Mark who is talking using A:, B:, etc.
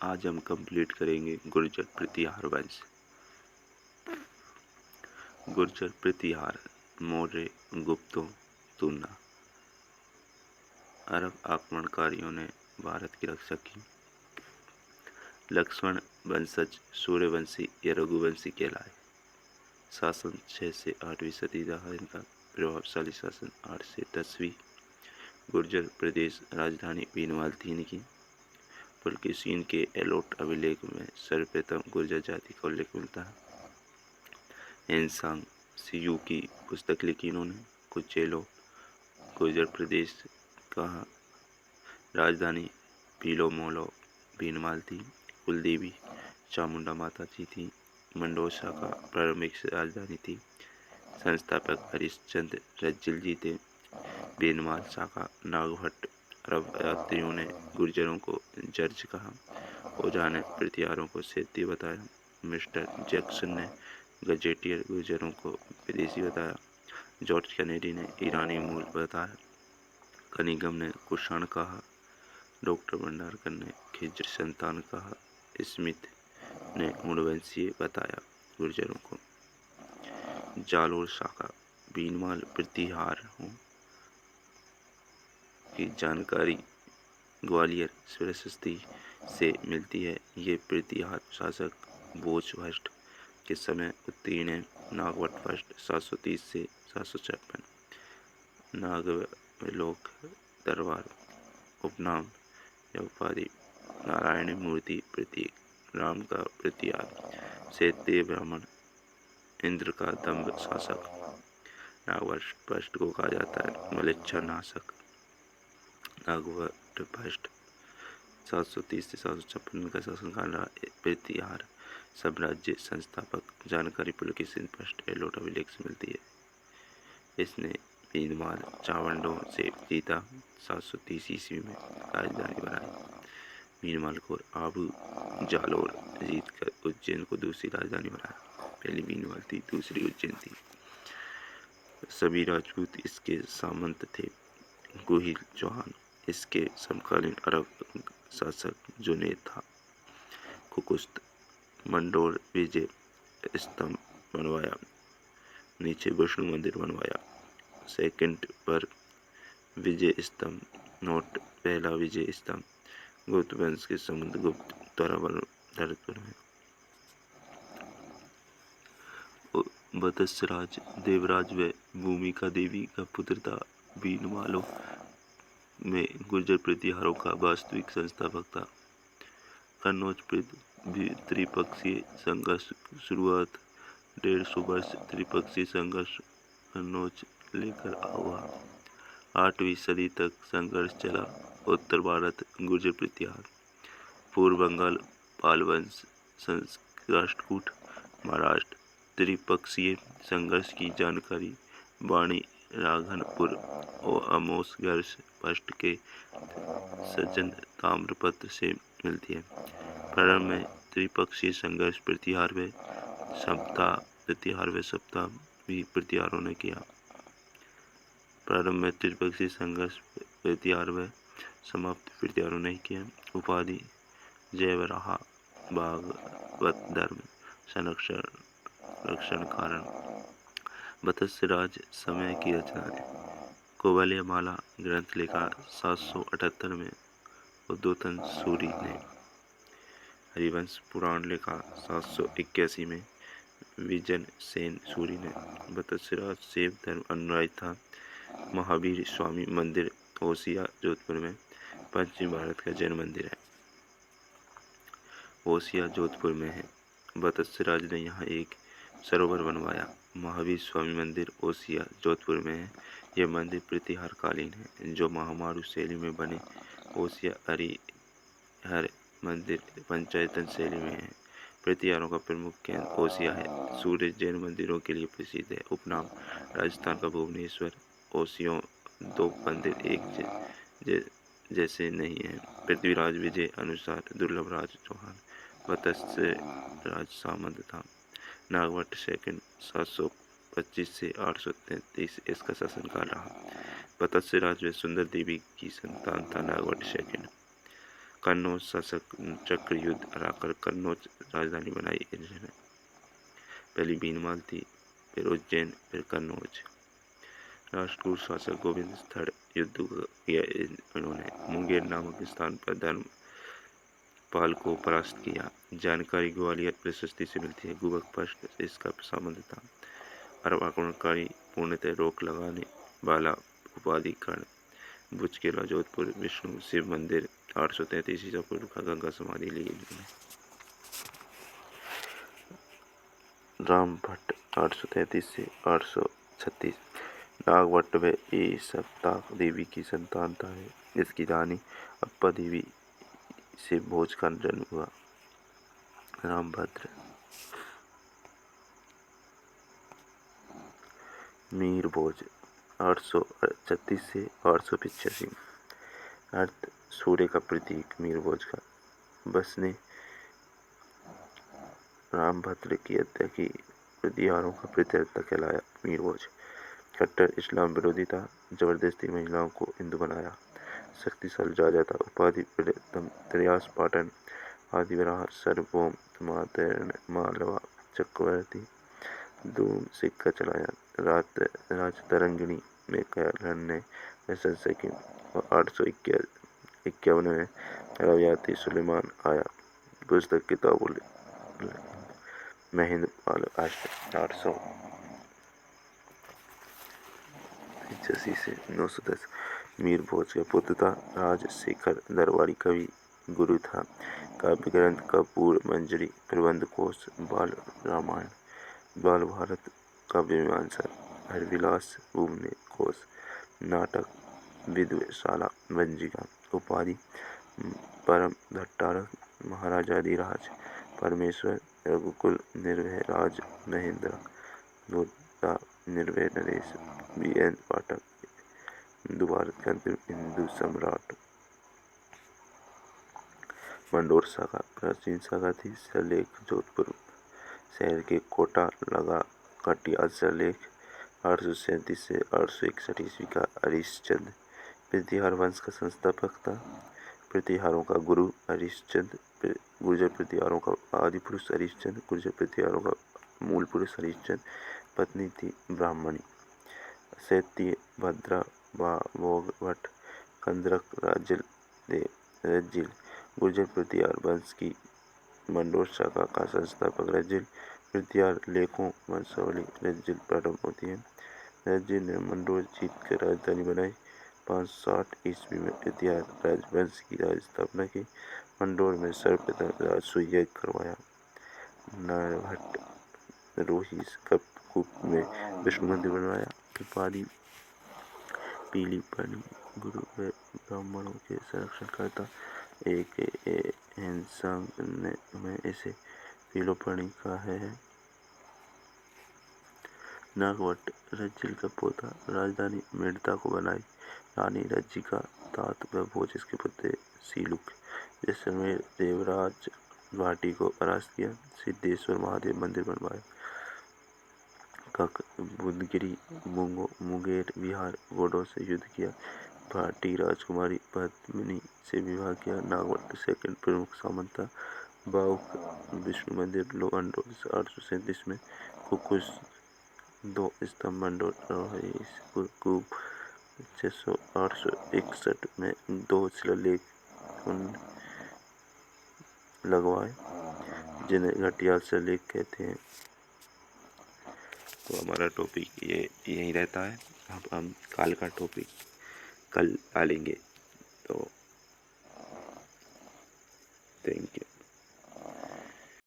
A: आज हम कंप्लीट करेंगे गुर्जर प्रतिहार वंश। गुर्जर प्रतिहार मौर्य, गुप्तों, तुना। अरब आक्रमणकारियों ने भारत की रक्षा की। लक्ष्मण वंशज सूर्यवंशी या रघुवंशी कहलाए। शासन 6 से 8वीं सदी रहा इनका प्रभावशाली शासन। 8 से 10वीं। गुर्जर प्रदेश राजधानी बीनवाल थी इनकी। पुलकेशिन के एलोट अभिलेख में सर्वप्रथम गुर्जर जाति का उल्लेख मिलता है। एनसांग सीयू की पुस्तक लिखी इन्होंने। कुचेलो गुर्जर प्रदेश का राजधानी पीलोमोलो भीनमाल थी। कुलदेवी चामुंडा माता जी थी। मंडोसा का प्रारंभिक राजधानी थी। संस्थापक हरिश्चंद्र रज्जिल जी थे। भीनमाल शाखा नागभट्ट। अरब यात्रियों ने गुर्जरों को जर्ज कहा। ओझा ने प्रतिहारों को सेती बताया। मिस्टर जैक्सन ने गजेटियर गुर्जरों को विदेशी बताया। जॉर्ज कैनेडी ने ईरानी मूल बताया। कनिंघम ने कुषाण कहा। डॉक्टर भंडारकर ने खिज्र संतान कहा। स्मिथ ने मूलवंशीय बताया गुर्जरों को। जालोर शाखा भीनमाल प्रतिहारों की जानकारी ग्वालियर प्रशस्ति से मिलती है। ये प्रतिहार शासक भोजभट्ट के समय उत्तीर्ण है। नागवट फर्स्ट 730 से 756। नागलोक दरबार उपनाम या उपाधि नारायण मूर्ति प्रतीक राम का प्रतिहार। क्षेत्रीय ब्राह्मण इंद्र का दम्भ शासक। नागवट फर्स्ट को कहा जाता है मलेच्छा नाशक। नागवट फर्स्ट 730 से 756 का शासनकाल रहा। प्रतिहार साम्राज्य संस्थापक जानकारी पुलकेशिन फर्स्ट एलोट अभिलेख से मिलती है। इसने भीनमाल चावंडों से जीता। 730 ईस्वी में राजधानी बनाई। भीनमाल को आबू जालोर जीतकर उज्जैन को दूसरी राजधानी बनाया। पहली भीनमाल थी, दूसरी उज्जैन थी। सभी राजपूत इसके सामंत थे। गोहिल चौहान इसके समकालीन अरब शासक जुनैद था। कुकुस्त मंडोर विजय स्तंभ बनवाया। नीचे विष्णु मंदिर बनवाया। सेकंड पर विजय स्तंभ नोट पहला विजय स्तंभ गुप्त वंश के समुद्रगुप्त द्वारा बनवाया। वत्सराज देवराज व भूमिका देवी का पुत्र था। भीनमालों में गुर्जर प्रतिहारों का वास्तविक संस्थापक था। कन्नौज त्रिपक्षीय संघर्ष शुरुआत 150 वर्ष त्रिपक्षीय संघर्ष कन्नौज लेकर हुआ। 8वीं सदी तक संघर्ष चला। उत्तर भारत गुर्जर प्रतिहार। पूर्व बंगाल पालवंश राष्ट्रकूट महाराष्ट्र त्रिपक्षीय संघर्ष की जानकारी वाणी राघनपुर और अमोस गर्ष फर्स्ट के सज्जन ताम्रपत्र से मिलती है। प्रारंभ में त्रिपक्षीय संघर्ष प्रतिहार सप्ताह भी प्रतिहारों ने किया। प्रारंभ में त्रिपक्षीय संघर्ष प्रतिहार व समाप्त प्रतिहारों ने किया। उपाधि जयवराहा भागवत धर्म संरक्षण कारण। वत्सराज समय की रचना है। कोवल्यमाला ग्रंथ लिखा 778 में उद्योतन सूरी ने। हरिवंश पुराण लिखा 781 में विजन सेन सूरी ने। वत्सराज शैव धर्म अनुयायी था। महावीर स्वामी मंदिर ओसिया जोधपुर में पश्चिम भारत का जैन मंदिर है। ओसिया जोधपुर में है। वत्सराज ने यहाँ एक सरोवर बनवाया। महावीर स्वामी मंदिर ओसिया जोधपुर में है। यह मंदिर प्रतिहार कालीन है जो महामारू शैली में बने। ओसिया हरिहर मंदिर पंचायतन शैली में है। प्रतिहारों का प्रमुख केंद्र ओसिया है। सूर्य जैन मंदिरों के लिए प्रसिद्ध है। उपनाम राजस्थान का भुवनेश्वर। ओसियों दो मंदिर एक जैसे नहीं है। पृथ्वीराज विजय अनुसार दुर्लभराज चौहान वत्सराज सामंत था। नागवट सेकंड 725 से 833 इसका शासनकाल रहा। वत्सराज व सुंदर देवी की संतान था नागवट सेकंड। कन्नौज शासक चक्र युद्ध हराकर कन्नौज राजधानी बनाई। इन्होंने पहली भीनमाल थी, फिर उज्जैन, फिर कन्नौज। राष्ट्रकूट शासक गोविंद स्थल युद्ध किया। इन्होंने मुंगेर नामक स्थान पर धर्मपाल को परास्त किया। जानकारी ग्वालियर प्रशस्ति से मिलती है। गुबक पृष्ठ से इसका संबंध था। अरब आक्रमणकारी पूर्णतः रोक लगाने वाला उपाधि कर्ण बुच किला जोधपुर विष्णु शिव मंदिर 833 ईसा पूर्व का गंगा समाधि ली इन्होंने। राम भट्ट 833 से 836 नागवट व ये सप्ताह देवी की संतान था है। इसकी रानी अप्पा देवी से भोज का जन्म हुआ। रामभद्र मीर भोज 836 से 885 अर्थ सूर्य का प्रतीक मीर भोज का। बस ने रामभद्र की हत्या की प्रतिहारों का प्रत्यर्थ कहलाया। मीर भोज कट्टर इस्लाम विरोधी था। जबरदस्ती महिलाओं को हिंदू बनाया। शक्तिशाली राजा था। उपाधि प्रियतम त्रयास पाटन आदिवराह सर्वभौम मालवा चक्रवर्ती धूम सिक्का चलाया। राजतरंगिणी में लड़ने में संशय की 851 में रवयाती सुलेमान आया। पुस्तक किताबुल महेंद्र पाल अष्ट 885 से 910 मीर भोज का पुत्र था। राजशेखर दरबारी कवि गुरु था। काव्य ग्रंथ कपूर मंजरी प्रबंध कोश बाल रामायण बाल भारत काव्य मीमांसा हरविलास भूमने कोश नाटक विद्वेशाला वंजिका। उपाधि परम भट्टारक महाराजाधिराज परमेश्वर रघुकुल निर्भय राज महेंद्र लोधा निर्भय नरेश बीएन पाठक हिंदू भारत का अंतिम हिंदू सम्राट। मंडोर शाखा प्राचीन शाखा थी। सरलेख जोधपुर शहर के कोटा लगा कटिया। सरलेख 837 से 861 ईस्वी का हरिश्चंद्र प्रतिहार वंश का संस्थापक था। प्रतिहारों का गुरु हरिश्चंद्र गुर्जर प्रतिहारों का आदि पुरुष हरिश्चंद्र गुर्जर प्रतिहारों का मूल पुरुष हरिश्चंद्र। पत्नी थी ब्राह्मणी। शैत्य भद्रा भोग भट्ट कंदरक रज्जिल गुर्जर प्रतिहार वंश की मंडोर शाखा का संस्थापक। रज्जिल प्रतिहार लेखों वंशावली रज्जिल प्रारंभ होती है। रज्जिल ने मंडोर जीत कर राजधानी बनाई। 560 ईस्वी में प्रतिहार राजवंश की स्थापना की। मंडोर में सर्वप्रथम राजस्व यज्ञ करवाया। नारभट्ट रोहिस कूप में विष्णु मंदिर बनवाया। उपाधि पीली पानी गुरु व ब्राह्मणों के संरक्षणकर्ता। एक हिंसांग में इसे पीलोपणी का है। नागवट रज्जिल का पोता राजधानी मेड़ता को बनाई। रानी रज्जी का तात व भोज इसके पुत्र सीलुक जैसलमेर देवराज घाटी को परास्त किया। सिद्धेश्वर महादेव मंदिर बनवाया। कक बुधगिरी मुंगेर बिहार घोड़ों से युद्ध किया। भाटी राजकुमारी पद्मिनी से विवाह किया। नागवट सेकंड प्रमुख सामंत था। बाउक विष्णु मंदिर लोअंडोर 837 में कुकुस 2 स्तंभ मंडोर कूप 861 में 2 शिलालेख लगवाए जिन्हें घटियाल शिलालेख कहते हैं। तो हमारा टॉपिक ये यही रहता है। अब हम कल का टॉपिक कल डालेंगे। तो थैंक यू।